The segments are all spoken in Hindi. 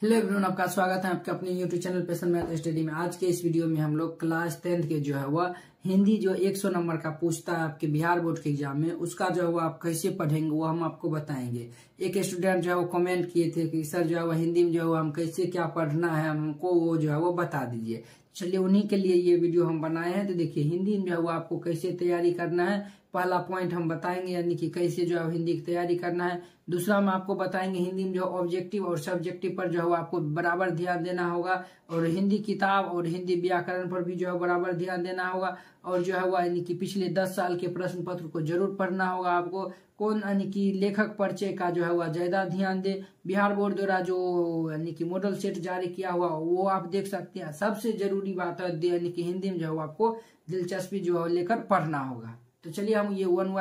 हेलो एवरीवन, आपका स्वागत है आपके अपने यूट्यूब चैनल पेशन मैथ स्टडी में। आज के इस वीडियो में हम लोग क्लास 10th के जो है वह हिंदी जो 100 नंबर का पूछता है आपके बिहार बोर्ड के एग्जाम में, उसका जो है वो आप कैसे पढ़ेंगे वो हम आपको बताएंगे। एक स्टूडेंट जो है वो कमेंट किए थे कि सर जो है वो हिंदी में जो है हम कैसे क्या पढ़ना है हमको वो जो है वो बता दीजिए। चलिए उन्हीं के लिए ये वीडियो हम बनाए हैं। तो देखिए हिंदी में जो है वो आपको कैसे तैयारी करना है, पहला पॉइंट हम बताएंगे यानी कि कैसे जो है हिंदी की तैयारी करना है। दूसरा हम आपको बताएंगे हिंदी में जो ऑब्जेक्टिव और सब्जेक्टिव पर जो है आपको बराबर ध्यान देना होगा, और हिंदी किताब और हिंदी व्याकरण पर भी जो है बराबर ध्यान देना होगा। और जो है वह यानी कि पिछले 10 साल के प्रश्न पत्र को जरूर पढ़ना होगा आपको। कौन यानी कि लेखक परिचय का जो है वह ज्यादा ध्यान दे। बिहार बोर्ड द्वारा जो यानी कि मॉडल सेट जारी किया हुआ वो आप देख सकते हैं। सबसे जरूरी बात है यानी कि हिंदी में जो है आपको दिलचस्पी जो है लेकर पढ़ना होगा। तो चलिए हम ये वन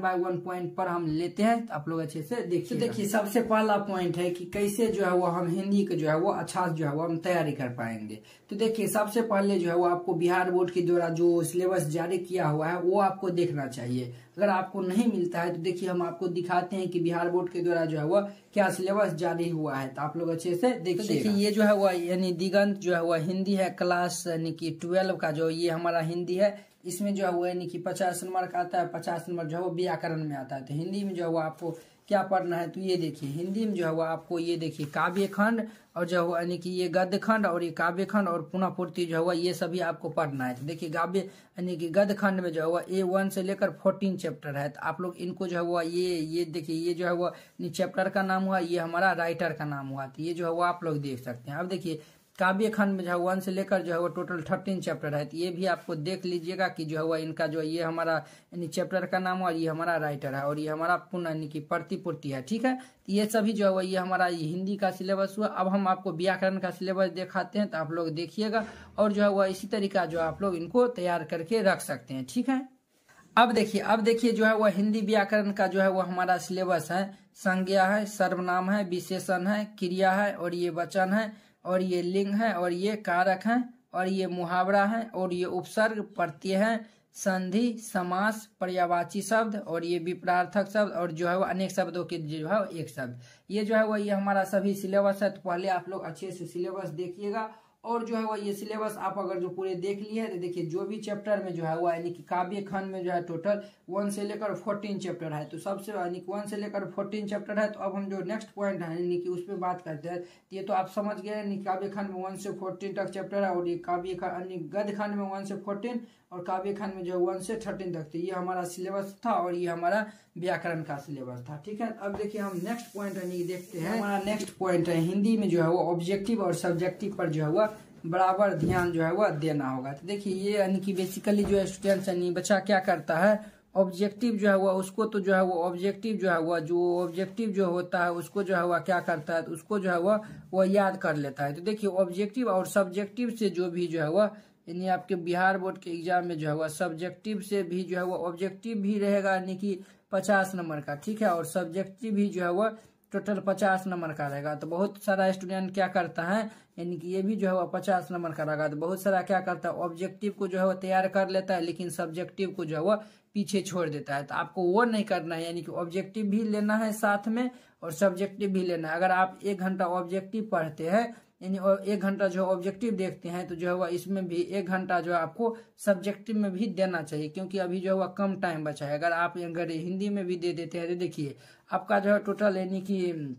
बाय वन पॉइंट पर हम लेते हैं, तो आप लोग अच्छे से देखिए। तो देखिए सबसे पहला पॉइंट है कि कैसे जो है वो हम हिंदी के जो है वो अच्छा जो है वो हम तैयारी कर पाएंगे। तो देखिए सबसे पहले जो है वो आपको बिहार बोर्ड के द्वारा जो सिलेबस जारी किया हुआ है वो आपको देखना चाहिए। अगर आपको नहीं मिलता है तो देखिए हम आपको दिखाते हैं कि बिहार बोर्ड के द्वारा जो है वो क्या सिलेबस जारी हुआ है, तो आप लोग अच्छे से देखिए। तो देखिए ये जो है वो यानी दिगंत जो है वो हिंदी है, क्लास यानी कि 12 का जो ये हमारा हिंदी है। इसमें जो है वो यानी कि 50 नंबर का आता है, 50 नंबर जो है वो व्याकरण में आता है। तो हिंदी में जो है वो आपको क्या पढ़ना है, तो ये देखिए हिंदी में जो है वो आपको ये देखिए काव्य खंड और जो है यानी कि ये गद्य खंड और ये काव्य खंड और पुनः पूर्ति जो है ये सभी आपको पढ़ना है। तो देखिए काव्य यानी कि गद्य खंड में जो है वो A1 से लेकर 14 चैप्टर है। तो आप लोग इनको जो है वो ये देखिए ये जो है वो चैप्टर का नाम हुआ, ये हमारा राइटर का नाम हुआ। तो ये जो है वो आप लोग देख सकते हैं। अब देखिए काव्य खंड में जो है 1 से लेकर जो है वो टोटल 13 चैप्टर है। तो ये भी आपको देख लीजिएगा कि जो है वो इनका जो ये हमारा यानी चैप्टर का नाम और ये हमारा राइटर है और ये हमारा पुनः यानी कि प्रतिपूर्ति है। ठीक है, तो ये सभी जो है वो ये हमारा हिंदी का सिलेबस हुआ। अब हम आपको व्याकरण का सिलेबस दिखाते हैं, तो आप लोग देखिएगा और जो है वो इसी तरीका जो आप लोग इनको तैयार करके रख सकते हैं। ठीक है, अब देखिए जो है वह हिंदी व्याकरण का जो है वो हमारा सिलेबस है। संज्ञा है, सर्वनाम है, विशेषण है, क्रिया है और ये वचन है और ये लिंग है और ये कारक है और ये मुहावरा है और ये उपसर्ग, प्रत्यय है, संधि, समास, पर्यायवाची शब्द और ये विपरार्थक शब्द और जो है वो अनेक शब्दों के जो है एक शब्द। ये जो है वो ये हमारा सभी सिलेबस है। तो पहले आप लोग अच्छे से सिलेबस देखिएगा और जो है वो ये सिलेबस आप अगर जो पूरे देख लिए हैं तो देखिए जो भी चैप्टर में जो है वो यानी कि काव्य खंड में जो है टोटल 1 से लेकर 14 चैप्टर है। तो सबसे यानी कि 1 से लेकर 14 चैप्टर है। तो अब हम जो नेक्स्ट पॉइंट है यानी कि उस पर बात करते हैं। तो ये तो आप समझ गए यानी काव्य खंड में 1 से 14 तक चैप्टर है और ये काव्य गद्य खंड में 1 से 14 और काव्य खंड में जो है 1 से 13 तक। तो ये हमारा सिलेबस था और ये हमारा व्याकरण का सिलेबस था। ठीक है, अब देखिए हम नेक्स्ट पॉइंट यानी देखते हैं। हमारा नेक्स्ट पॉइंट है हिंदी में जो है वो ऑब्जेक्टिव और सब्जेक्टिव पर जो है वो बराबर ध्यान जो है वो देना होगा। तो देखिए ये यानी कि बेसिकली जो स्टूडेंट्स यानी बच्चा क्या करता है, ऑब्जेक्टिव जो है वो उसको तो जो है वो ऑब्जेक्टिव जो है वो जो ऑब्जेक्टिव जो होता है उसको जो है वह क्या करता है, तो उसको जो है वो याद कर लेता है। तो देखिए ऑब्जेक्टिव और सब्जेक्टिव से जो भी जो है वह यानी आपके बिहार बोर्ड के एग्जाम में जो है वह सब्जेक्टिव से भी जो है वो ऑब्जेक्टिव भी रहेगा यानी कि 50 नंबर का। ठीक है, और सब्जेक्टिव भी जो है वह टोटल 50 नंबर का रहेगा। तो बहुत सारा स्टूडेंट क्या करता है यानी कि ये भी जो है वो 50 नंबर का रहेगा। तो बहुत सारा क्या करता है ऑब्जेक्टिव को जो है वो तैयार कर लेता है लेकिन सब्जेक्टिव को जो है वो पीछे छोड़ देता है। तो आपको वो नहीं करना है, यानी कि ऑब्जेक्टिव भी लेना है साथ में और सब्जेक्टिव भी लेना है। अगर आप 1 घंटा ऑब्जेक्टिव पढ़ते हैं यानी 1 घंटा जो ऑब्जेक्टिव देखते हैं तो जो है वह इसमें भी 1 घंटा जो है आपको सब्जेक्टिव में भी देना चाहिए, क्योंकि अभी जो है वह कम टाइम बचा है। अगर हिंदी में भी दे देते हैं तो देखिए आपका जो है टोटल यानी कि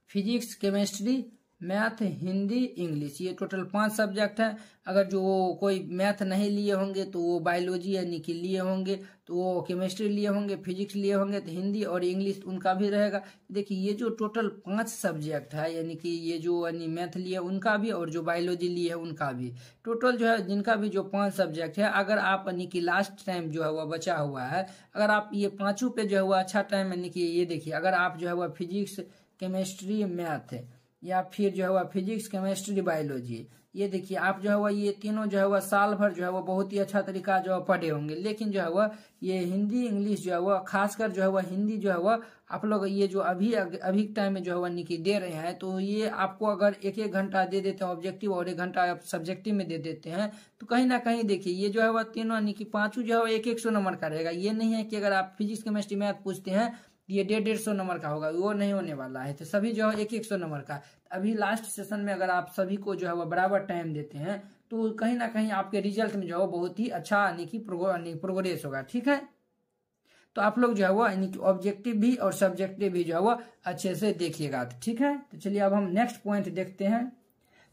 physics, chemistry, math, Hindi, English, ये टोटल 5 सब्जेक्ट है। अगर जो कोई मैथ नहीं लिए होंगे तो वो बायोलॉजी यानी कि लिए होंगे, तो वो केमिस्ट्री लिए होंगे, फिजिक्स लिए होंगे, तो हिंदी और इंग्लिश उनका भी रहेगा। देखिए ये जो टोटल 5 सब्जेक्ट है यानी कि ये जो यानी मैथ लिए उनका भी और जो बायोलॉजी लिए है उनका भी, टोटल जो है जिनका भी जो 5 सब्जेक्ट है, अगर आप यानी कि लास्ट टाइम जो है वह बचा हुआ है, अगर आप ये 5 पे जो है वह अच्छा टाइम यानी कि ये देखिए अगर आप जो है वह फिजिक्स, केमिस्ट्री, मैथ या फिर जो है वह फिजिक्स, केमिस्ट्री, बायोलॉजी, ये देखिए आप जो है वह ये तीनों जो है वह साल भर जो है वह बहुत ही अच्छा तरीका जो है पढ़े होंगे। लेकिन जो है वह ये हिंदी, इंग्लिश जो है वह खासकर जो है वह हिंदी जो है वह आप लोग ये जो अभी टाइम में जो है वह निकी दे रहे हैं, तो ये आपको अगर 1-1 घंटा दे देते हैं ऑब्जेक्टिव और 1 घंटा आप सब्जेक्टिव में दे देते हैं, तो कहीं ना कहीं देखिए ये जो है वह तीनों यानी कि 5 जो है 100 नंबर का रहेगा। ये नहीं है कि अगर आप फिजिक्स, केमिस्ट्री, मैथ पूछते हैं ये 150 नंबर का होगा, वो नहीं होने वाला है। तो सभी जो है 100 नंबर का। अभी लास्ट सेशन में अगर आप सभी को जो है वो बराबर टाइम देते हैं तो कहीं ना कहीं आपके रिजल्ट में जो है बहुत ही अच्छा यानी कि प्रोग्रेस होगा, ठीक है। तो आप लोग जो है वो यानी कि ऑब्जेक्टिव भी और सब्जेक्टिव भी जो है वो अच्छे से देखिएगा, ठीक है। तो चलिए अब हम नेक्स्ट पॉइंट देखते हैं।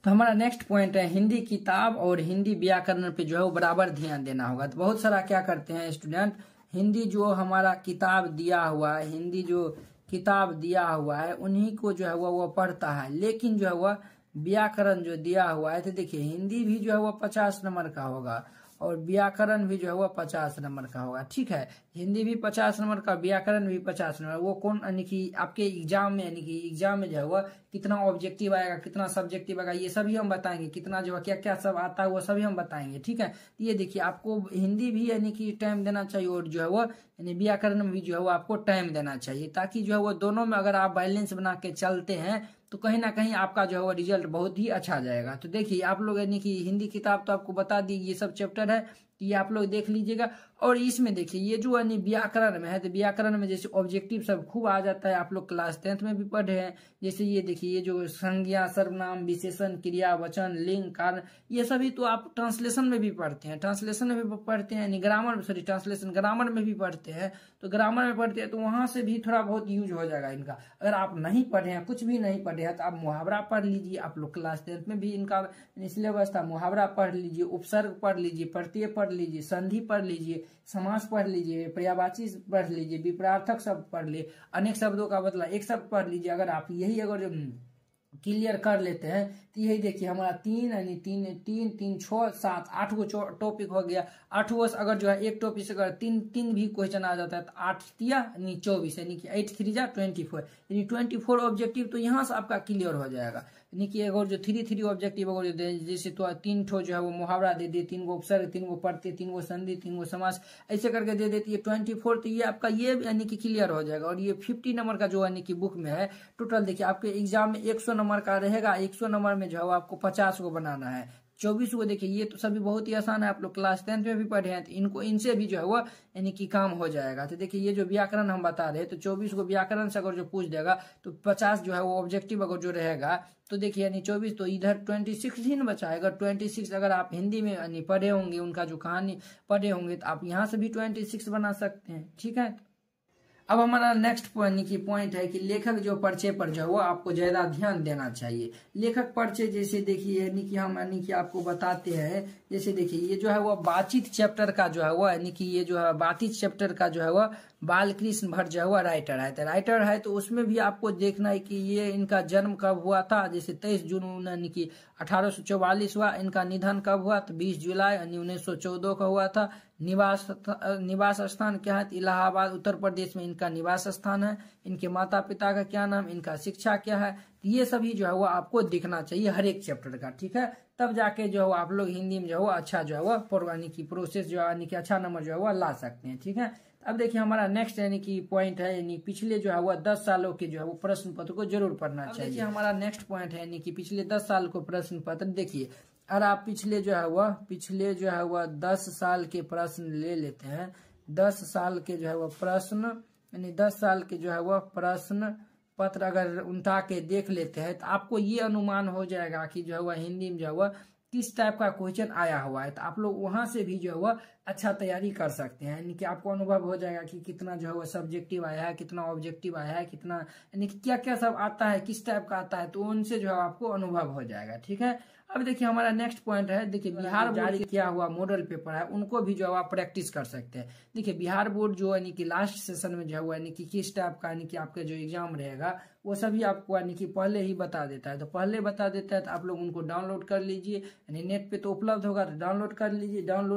तो हमारा नेक्स्ट पॉइंट है हिंदी किताब और हिंदी व्याकरण पे जो है वो बराबर ध्यान देना होगा। तो बहुत सारा क्या करते हैं स्टूडेंट, हिंदी जो हमारा किताब दिया हुआ है, हिंदी जो किताब दिया हुआ है उन्हीं को जो है वो पढ़ता है, लेकिन जो है वह व्याकरण जो दिया हुआ है, तो देखिए हिंदी भी जो है वह 50 नंबर का होगा और व्याकरण भी जो है वह 50 नंबर का होगा, ठीक है। हिंदी भी 50 नंबर का, व्याकरण भी 50 नंबर। वो कौन यानी कि आपके एग्जाम में यानी कि एग्जाम में जो है वह कितना ऑब्जेक्टिव आएगा, कितना सब्जेक्टिव आएगा, ये सभी हम बताएंगे। कितना जो है क्या क्या सब आता है वो सभी हम बताएंगे, ठीक है। ये देखिए आपको हिंदी भी यानी कि टाइम देना चाहिए और जो है वो यानी व्याकरण में भी जो है वो आपको टाइम देना चाहिए, ताकि जो है वो दोनों में अगर आप बैलेंस बना के चलते हैं तो कहीं ना कहीं आपका जो है वो रिजल्ट बहुत ही अच्छा जाएगा। तो देखिए आप लोग यानी कि हिंदी किताब तो आपको बता दी, ये सब चैप्टर है, ये आप लोग देख लीजिएगा। और इसमें देखिए ये जो यानी व्याकरण में है, तो व्याकरण में जैसे ऑब्जेक्टिव सब खूब आ जाता है, आप लोग क्लास 10th में भी पढ़े हैं। जैसे ये देखिए ये जो संज्ञा, सर्वनाम, विशेषण, क्रिया, वचन, लिंग, कारण, ये सभी तो आप ट्रांसलेशन में भी पढ़ते हैं, ट्रांसलेशन में भी पढ़ते हैं, यानी ग्रामर सॉरी ट्रांसलेशन ग्रामर में भी पढ़ते हैं। तो ग्रामर में पढ़ते हैं तो वहां से भी थोड़ा बहुत यूज हो जाएगा इनका। अगर आप नहीं पढ़े हैं, कुछ भी नहीं पढ़े हैं, तो आप मुहावरा पढ़ लीजिए। आप लोग क्लास 10th में भी इनका सिलेबस था, मुहावरा पढ़ लीजिए, उपसर्ग पढ़ लीजिए, प्रत्यय पढ़ लीजिए, संधि पढ़ लीजिए, समास पढ़ लीजिए, पर्यायवाची पढ़ लीजिए, विपरार्थक शब्द पढ़ लिए, अनेक शब्दों का बदला एक शब्द पढ़ लीजिए। अगर आप यही अगर क्लियर कर लेते हैं तो यही देखिए हमारा 3 यानी 3 3 3 6 7 8 गो टॉपिक हो गया। 8 गो अगर जो है एक टॉपिक से अगर 3 भी क्वेश्चन आ जाता है तो 8 तिया यानी 24 यानी कि 8 3 जा 24 यानी 24 ऑब्जेक्टिव तो यहाँ से आपका क्लियर हो जाएगा। यानी कि अगर जो 3 ऑब्जेक्टिव अगर जैसे तो 3 ठो जो है वो मुहावरा दे दिए, 3 गो उपसर्ग, 3 गो प्रत्यय, 3 गो संधि, 3 गो समास, ऐसे करके दे देती है 24। तो ये आपका ये यानी कि क्लियर हो जाएगा। और ये 50 नंबर का जो यानी कि बुक में है टोटल देखिए आपके एग्जाम में 100 नंबर का रहेगा। 100 नंबर में जो है आपको 50 को बनाना है। 24 को देखिए ये तो सभी बहुत ही आसान है, आप लोग क्लास 10th में भी पढ़े हैं, तो इनको इनसे भी जो है वो यानी कि काम हो जाएगा। तो देखिए ये जो व्याकरण हम बता रहे हैं, तो 24 को व्याकरण से अगर जो पूछ देगा तो 50 जो है वो ऑब्जेक्टिव अगर जो रहेगा तो देखिए यानी 24 तो इधर 26 ही न बचा है। अगर 26 अगर आप हिंदी में यानी पढ़े होंगे, उनका जो कहानी पढ़े होंगे, तो आप यहाँ से भी 26 बना सकते हैं, ठीक है। अब हमारा नेक्स्ट पॉइंट है कि लेखक जो परिचय पर जो है वो आपको ज्यादा ध्यान देना चाहिए। लेखक परिचय जैसे देखिए यानी कि हम यानी कि आपको बताते हैं, जैसे देखिए ये जो है वो बातचीत चैप्टर का जो है वो यानी कि ये जो है बातचीत चैप्टर का जो है वो बालकृष्ण भट्ट जो है वो राइटर है। तो राइटर है तो उसमें भी आपको देखना है कि ये इनका जन्म कब हुआ था। जैसे 23 जून यानी कि 1844 हुआ। इनका निधन कब हुआ, तो 20 जुलाई यानी 1914 का हुआ था। निवास स्थान क्या है, इलाहाबाद उत्तर प्रदेश में इनका निवास स्थान है। इनके माता पिता का क्या नाम, इनका शिक्षा क्या है, ये सभी जो है वो आपको दिखना चाहिए हर एक चैप्टर का, ठीक है। तब जाके जो है आप लोग हिंदी में जो है वो अच्छा जो है वो यानी कि प्रोसेस जो है यानी कि अच्छा नंबर जो है वो ला सकते हैं, ठीक है। अब देखिए हमारा नेक्स्ट यानी कि पॉइंट है यानी पिछले जो है वो 10 सालों के जो है वो प्रश्न पत्र को जरूर पढ़ना चाहिए। देखिए हमारा नेक्स्ट पॉइंट है यानी कि पिछले 10 साल को प्रश्न पत्र देखिए। और आप पिछले जो है वह 10 साल के प्रश्न ले लेते हैं। 10 साल के जो है वह प्रश्न यानी 10 साल के जो है वह प्रश्न पत्र अगर उठा के देख लेते हैं तो आपको ये अनुमान हो जाएगा कि जो है वह हिंदी में जो है वह किस टाइप का क्वेश्चन आया हुआ है। तो आप लोग वहां से भी जो है वह अच्छा तैयारी कर सकते हैं। यानी कि आपको अनुभव हो जाएगा कि कितना जो है वह सब्जेक्टिव आया है, कितना ऑब्जेक्टिव आया है, कितना यानी कि क्या क्या सब आता है, किस टाइप का आता है, तो उनसे जो है आपको अनुभव हो जाएगा, ठीक है। अब देखिए हमारा नेक्स्ट पॉइंट है, देखिए बिहार जारी किया हुआ मॉडल पेपर है उनको भी जो है आप प्रैक्टिस कर सकते हैं। देखिए बिहार बोर्ड जो यानी कि लास्ट सेशन में जो है यानी कि किस टाइप का यानी कि आपका जो एग्जाम रहेगा वो सभी आपको यानी कि पहले ही बता देता है। तो पहले बता देता है तो आप लोग उनको डाउनलोड कर लीजिए, यानी नेट पे तो उपलब्ध होगा, तो डाउनलोड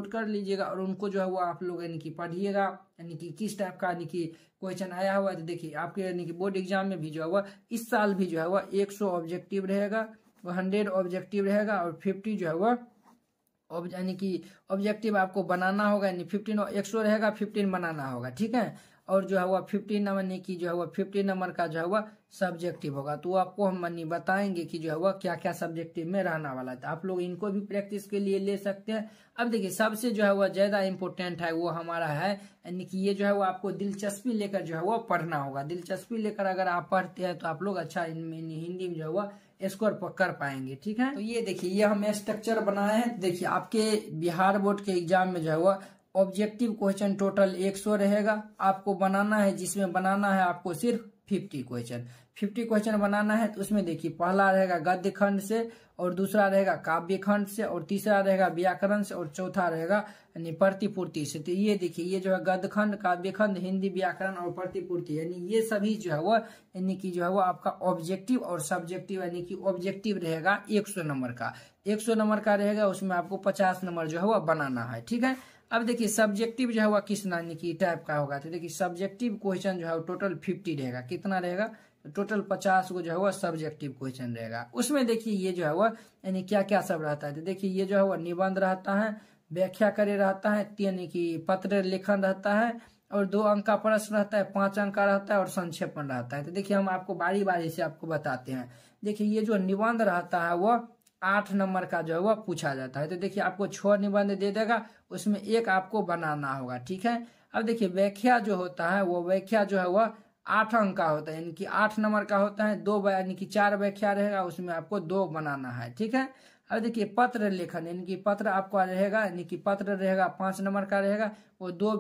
कर लीजिएगा और उनको जो है वो आप लोग यानी कि पढ़िएगा, यानी कि किस टाइप का यानी कि क्वेश्चन आया हुआ है। तो देखिए आपके यानी कि बोर्ड एग्जाम में भी जो है वह इस साल भी जो है वह 100 ऑब्जेक्टिव रहेगा, 100 ऑब्जेक्टिव रहेगा और 50 जो है वह यानी कि ऑब्जेक्टिव आपको बनाना होगा। यानी 15 100 रहेगा, 15 बनाना होगा, ठीक है। और जो है वह 15 नंबर यानी कि जो है वह 15 नंबर का जो है वह सब्जेक्टिव होगा। तो आपको हम मनी बताएंगे कि जो है वह क्या क्या सब्जेक्टिव में रहने वाला है। तो आप लोग इनको भी प्रैक्टिस के लिए ले सकते हैं। अब देखिए सबसे जो है वह ज्यादा इंपॉर्टेंट है वो हमारा है यानी कि ये जो है वो आपको दिलचस्पी लेकर जो है वो पढ़ना होगा। दिलचस्पी लेकर अगर आप पढ़ते हैं तो आप लोग अच्छा हिंदी में जो है वह स्कोर कर पाएंगे। ठीक है, तो ये देखिए ये हम स्ट्रक्चर बनाए हैं। देखिए आपके बिहार बोर्ड के एग्जाम में जो है वह ऑब्जेक्टिव क्वेश्चन टोटल 100 रहेगा आपको बनाना है, जिसमें बनाना है आपको सिर्फ 50 क्वेश्चन बनाना है। तो उसमें देखिए पहला रहेगा गद्य खंड से, और दूसरा रहेगा काव्य खंड से, और तीसरा रहेगा व्याकरण से, और चौथा रहेगा यानी प्रतिपूर्ति से। तो ये देखिए ये जो है गद्य खंड, काव्य खंड, हिंदी, व्याकरण और प्रतिपूर्ति यानी ये सभी जो है वो यानी कि जो है वो आपका ऑब्जेक्टिव और सब्जेक्टिव यानी कि ऑब्जेक्टिव रहेगा 100 नंबर का, 100 नंबर का रहेगा। उसमें आपको 50 नंबर जो है वो बनाना है। ठीक है, अब देखिए सब्जेक्टिव जो है वह किस यानी कि टाइप का होगा। तो देखिए सब्जेक्टिव क्वेश्चन जो है टोटल 50 रहेगा। कितना रहेगा? टोटल 50 को जो है वह सब्जेक्टिव क्वेश्चन रहेगा। उसमें देखिए ये जो है वह यानी क्या क्या सब रहता है। तो देखिए ये जो है वह निबंध रहता है, व्याख्या करे रहता है, यानी कि पत्र लेखन रहता है, और 2 अंक का प्रश्न रहता है, 5 अंक का रहता है, और संक्षेपण रहता है। तो देखिए हम आपको बारी बारी से आपको बताते हैं। देखिए ये जो निबंध रहता है वह 8 नंबर का जो है वह पूछा जाता है। तो देखिए आपको 6 निबंध दे देगा, उसमें 1 आपको बनाना होगा। ठीक है, अब देखिए व्याख्या जो होता है वो व्याख्या जो है वह 8 अंक का होता है, यानी कि 8 नंबर का होता है। 2 यानी कि 4 व्याख्या रहेगा, उसमें आपको 2 बनाना है। ठीक है, अब देखिए पत्र लेखन यानी कि पत्र आपका रहेगा, यानी कि पत्र रहेगा 5 नंबर का रहेगा, वो 2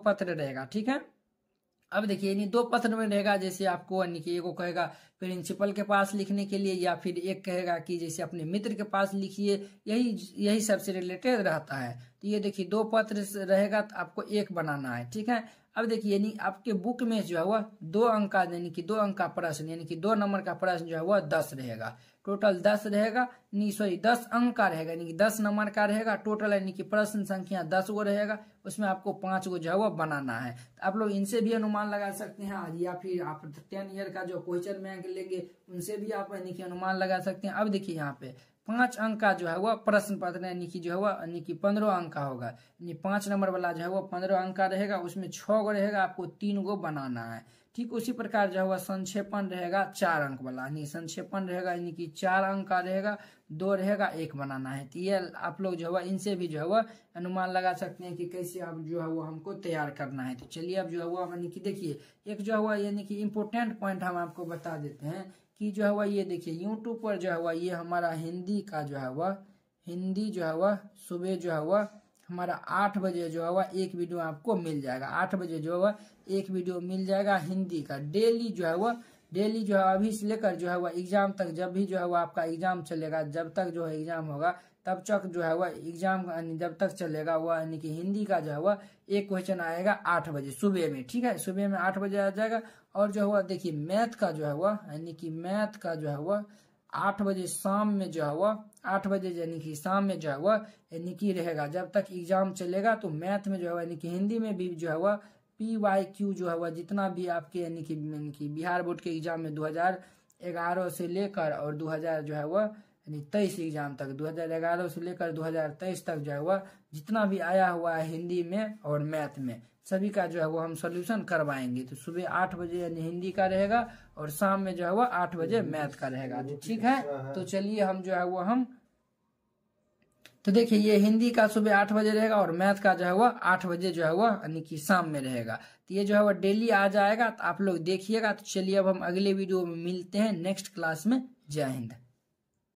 पत्र रहेगा। ठीक है, अब देखिए यानी 2 पत्र में रहेगा, जैसे आपको यानी कि एक को कहेगा प्रिंसिपल के पास लिखने के लिए, या फिर एक कहेगा कि जैसे अपने मित्र के पास लिखिए, यही सबसे रिलेटेड रहता है। तो ये देखिए 2 पत्र रहेगा तो आपको 1 बनाना है। ठीक है, अब देखिए यानी आपके बुक में जो है वह 2 अंक का यानी कि 2 अंक का प्रश्न यानी कि 2 नंबर का प्रश्न जो है वह 10 रहेगा। टोटल 10 रहेगा, 10 अंक का रहेगा, यानी कि 10 नंबर का रहेगा टोटल, यानी कि प्रश्न संख्या 10 गो रहेगा। उसमें आपको 5 गो जो है वह बनाना है। तो आप लोग इनसे भी अनुमान लगा सकते हैं, या फिर आप 10 ईयर का जो क्वेश्चन बैंक लेंगे उनसे भी आप यानी कि अनुमान लगा सकते हैं। अब देखिए यहाँ पे 5 अंक का जो है वह प्रश्न पत्र यानी कि जो है वह यानी कि 15 अंक का होगा, यानी 5 नंबर वाला जो है वह 15 अंक का रहेगा। उसमें 6 गो रहेगा, आपको 3 गो बनाना है। ठीक उसी प्रकार जो है वह संक्षेपण रहेगा 4 अंक वाला, यानी संक्षेपण रहेगा यानी कि 4 अंक का रहेगा, 2 रहेगा, 1 बनाना है। तो ये आप लोग जो है वह इनसे भी जो है वह अनुमान लगा सकते हैं कि कैसे आप जो है वो हमको तैयार करना है। तो चलिए अब जो है वह यानी कि देखिए एक जो है वह यानी कि इम्पोर्टेंट पॉइंट हम आपको बता देते हैं कि जो है वह ये देखिए यूट्यूब पर जो है वह ये हमारा हिंदी का जो है वह हिंदी जो है वह सुबह जो है वह हमारा 8 बजे जो है वह एक वीडियो आपको मिल जाएगा। 8 बजे जो है वह एक वीडियो मिल जाएगा हिंदी का। डेली जो है वह डेली जो है अभी से लेकर जो है वह एग्जाम तक, जब भी जो है वह आपका एग्जाम चलेगा, जब तक जो है एग्जाम होगा तब तक जो है वह एग्जाम जब तक चलेगा वह यानी कि हिंदी का जो है वह एक क्वेश्चन आएगा 8 बजे सुबह में। ठीक है, सुबह में 8 बजे आ जाएगा। और जो है वह देखिए मैथ का जो है वह यानी कि मैथ का जो है वह 8 बजे शाम में जो है वह 8 बजे यानी कि शाम में जो है वह यानी कि रहेगा जब तक एग्जाम चलेगा। तो मैथ में जो है यानी कि हिंदी में भी जो है वह PYQ जो है वह जितना भी आपके यानी कि बिहार बोर्ड के एग्जाम में 2011 से लेकर और 2000 जो है वह यानी 23 एग्जाम तक, 2011 से लेकर 2023 तक जो है वह जितना भी आया हुआ है हिंदी में और मैथ में सभी का जो है वो हम सोल्यूशन करवाएंगे। तो सुबह 8 बजे यानी हिंदी का रहेगा और शाम में जो है वो 8 बजे मैथ का रहेगा। ठीक है, तो चलिए हम जो है वो तो देखिए ये हिंदी का सुबह 8 बजे रहेगा और मैथ का जो है वो 8 बजे जो है वो यानी कि शाम में रहेगा। तो ये जो है वो डेली आ जाएगा, तो आप लोग देखिएगा। तो चलिए अब हम अगले वीडियो में मिलते हैं नेक्स्ट क्लास में। जय हिंद।